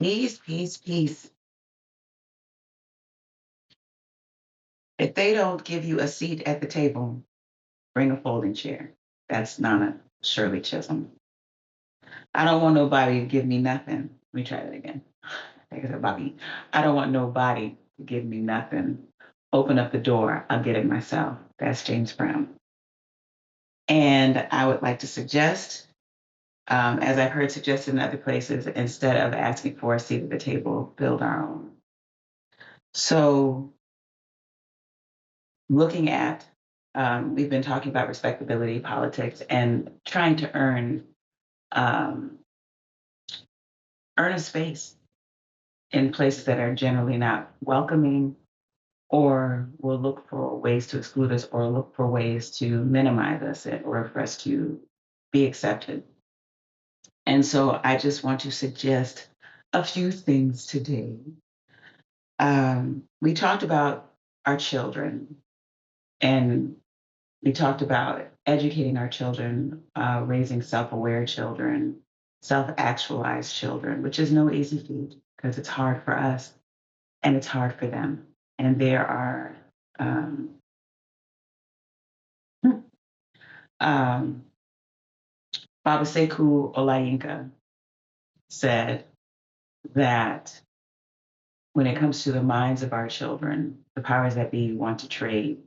Peace, peace, peace. If they don't give you a seat at the table, bring a folding chair. That's Nana Shirley Chisholm. I don't want nobody to give me nothing. Let me try that again. Take it, Bobby. I don't want nobody to give me nothing. Open up the door. I'll get it myself. That's James Brown. And I would like to suggest, as I've heard suggested in other places, instead of asking for a seat at the table, build our own. So looking at, we've been talking about respectability, politics, and trying to um, earn a space in places that are generally not welcoming, or will look for ways to exclude us, or look for ways to minimize us, or for us to be accepted. And so, I just want to suggest a few things today. We talked about our children and we talked about educating our children, raising self aware children, self actualized children, which is no easy feat because it's hard for us and it's hard for them. And there are, um, um, Baba Sekou Olayinka said that when it comes to the minds of our children, the powers that be want to trade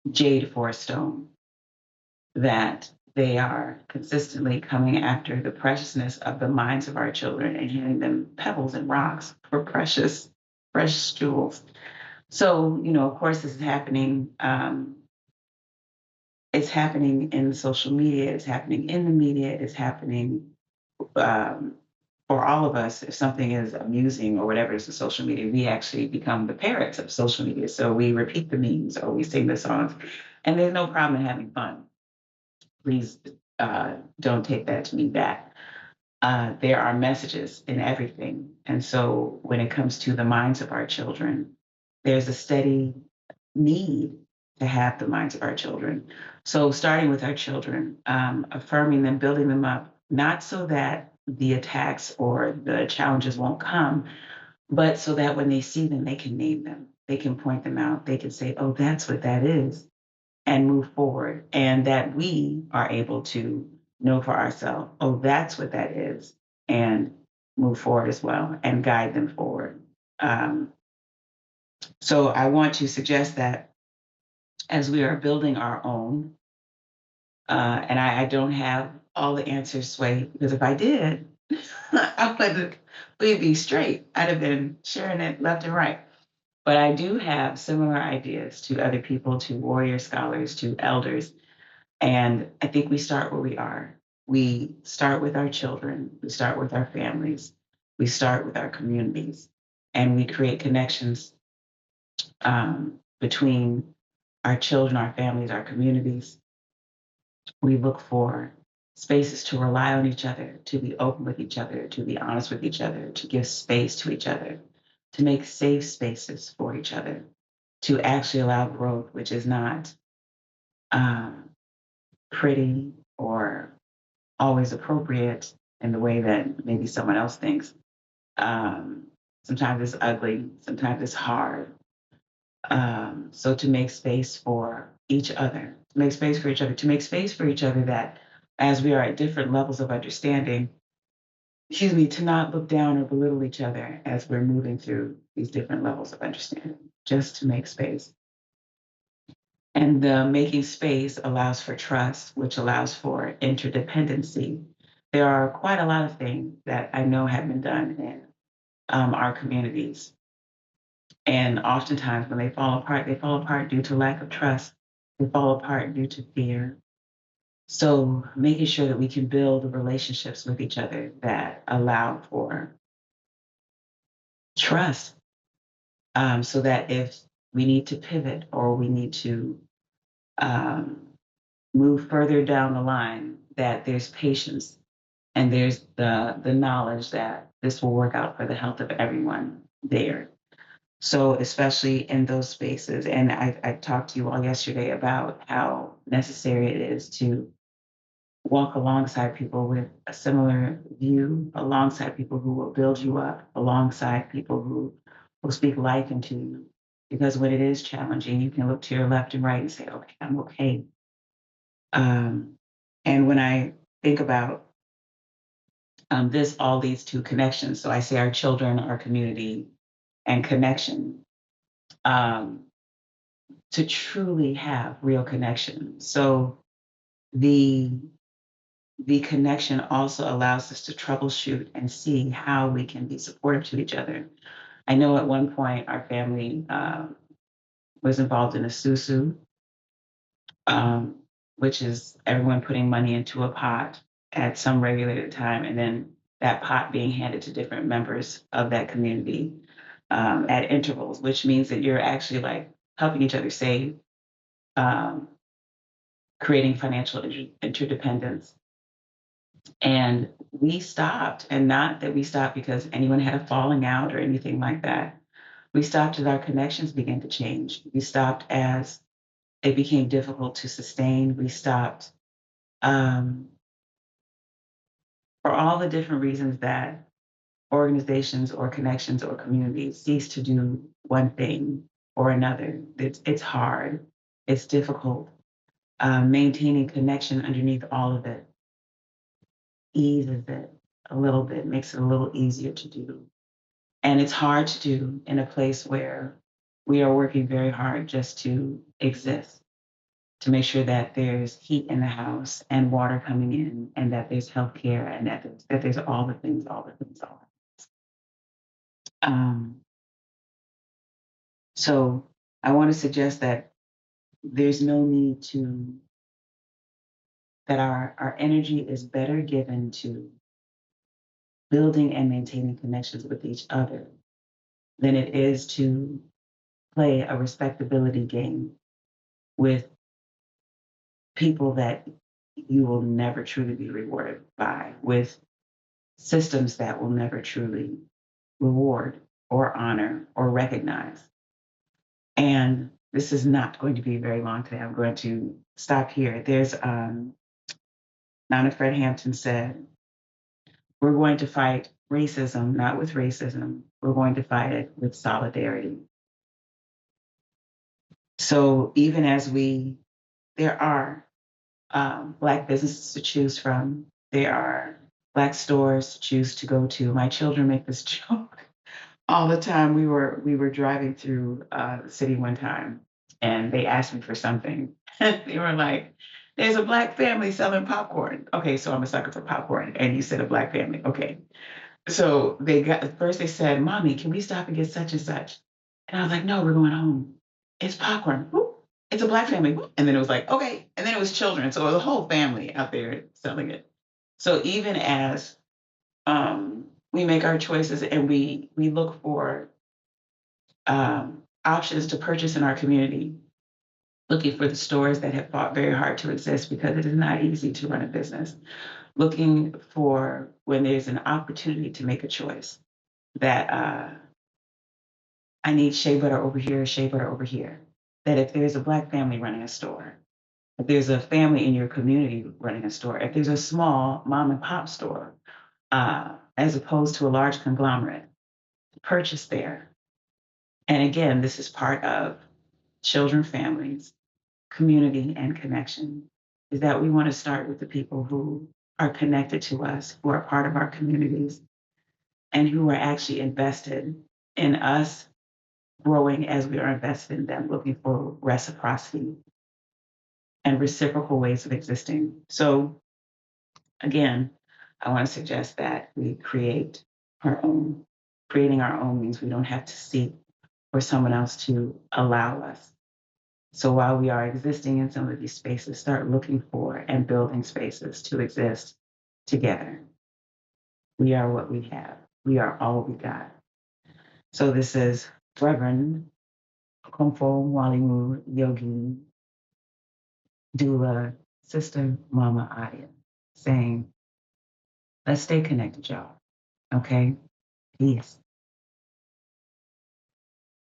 jade for a stone, that they are consistently coming after the preciousness of the minds of our children and handing them pebbles and rocks for precious jewels. So, of course, this is happening. It's happening in social media. It's happening in the media. It's happening um, for all of us. If something is amusing or whatever is in social media, we actually become the parrots of social media. So we repeat the memes or we sing the songs, and there's no problem in having fun. Please don't take that to mean that. There are messages in everything. And so when it comes to the minds of our children, there's a steady need to have the minds of our children. So starting with our children, affirming them, building them up, not so that the attacks or the challenges won't come, but so that when they see them, they can name them, they can point them out, they can say, oh, that's what that is, and move forward, and that we are able to know for ourselves, oh, that's what that is, and move forward as well and guide them forward. Um, so I want to suggest that as we are building our own, and I don't have all the answers, Sway, because if I did, I would we'd be straight. I'd have been sharing it left and right. But I do have similar ideas to other people, to warrior scholars, to elders. And I think we start where we are. We start with our children, we start with our families, we start with our communities, and we create connections between our children, our families, our communities. We look for spaces to rely on each other, to be open with each other, to be honest with each other, to give space to each other, to make safe spaces for each other, to actually allow growth, which is not um, pretty or always appropriate in the way that maybe someone else thinks. Um, Sometimes it's ugly, sometimes it's hard. So to make space for each other, to make space for each other, to make space for each other that as we are at different levels of understanding, excuse me, to not look down or belittle each other as we're moving through these different levels of understanding, just to make space. And the making space allows for trust, which allows for interdependency. There are quite a lot of things that I know have been done in our communities. And oftentimes, when they fall apart due to lack of trust, they fall apart due to fear. So, making sure that we can build relationships with each other that allow for trust, so that if we need to pivot or we need to um, move further down the line, that there's patience and there's the knowledge that this will work out for the health of everyone there. So especially in those spaces, and I talked to you all yesterday about how necessary it is to walk alongside people with a similar view, alongside people who will build you up, alongside people who will speak life into you. Because when it is challenging, you can look to your left and right and say, okay, I'm okay. Um, and when I think about this, all leads to connection. So I say our children, our community, and connection, um, to truly have real connection. So the the connection also allows us to troubleshoot and see how we can be supportive to each other. I know at one point our family was involved in a susu, um, which is everyone putting money into a pot at some regulated time, and then that pot being handed to different members of that community at intervals, which means that you're actually like helping each other save, um, creating financial interdependence. And we stopped, and not that we stopped because anyone had a falling out or anything like that. We stopped as our connections began to change. We stopped as it became difficult to sustain. We stopped um, for all the different reasons that organizations or connections or communities cease to do one thing or another. It's hard, it's difficult. Maintaining connection underneath all of it eases it a little bit, makes it a little easier to do. And it's hard to do in a place where we are working very hard just to exist, to make sure that there's heat in the house and water coming in, and that there's health care, and that there's all the things, all the things, all the things. So I want to suggest that there's no need to, that our energy is better given to building and maintaining connections with each other than it is to play a respectability game with people that you will never truly be rewarded by, with systems that will never truly reward or honor or recognize. And this is not going to be very long today. I'm going to stop here. There's Nana Fred Hampton said, we're going to fight racism, not with racism. We're going to fight it with solidarity. So even as there are Black businesses to choose from, there are Black stores to choose to go to. My children make this joke all the time. We were driving through the city one time, and they asked me for something. They were like, "There's a Black family selling popcorn." Okay, so I'm a sucker for popcorn, and you said a Black family. Okay, so they said, "Mommy, can we stop and get such and such?" And I was like, "No, we're going home. It's popcorn. Whoop. It's a Black family." Whoop. And then it was like, "Okay," and then it was children, so it was a whole family out there selling it. So even as we make our choices and we look for options to purchase in our community, looking for the stores that have fought very hard to exist because it is not easy to run a business, looking for when there's an opportunity to make a choice that I need shea butter over here, shea butter over here. That if there's a Black family running a store, if there's a family in your community running a store, if there's a small mom and pop store, as opposed to a large conglomerate, purchase there. And again, this is part of children, families, community, and connection, is that we want to start with the people who are connected to us, who are part of our communities, and who are actually invested in us growing as we are invested in them, looking for reciprocity and reciprocal ways of existing. So, again, I want to suggest that we create our own. Creating our own means we don't have to seek for someone else to allow us. So while we are existing in some of these spaces, start looking for and building spaces to exist together. We are what we have. We are all we got. So this is Reverend Komfo Walimu Yogi Dula Sister Mama Aya saying, let's stay connected, y'all. Okay? Peace.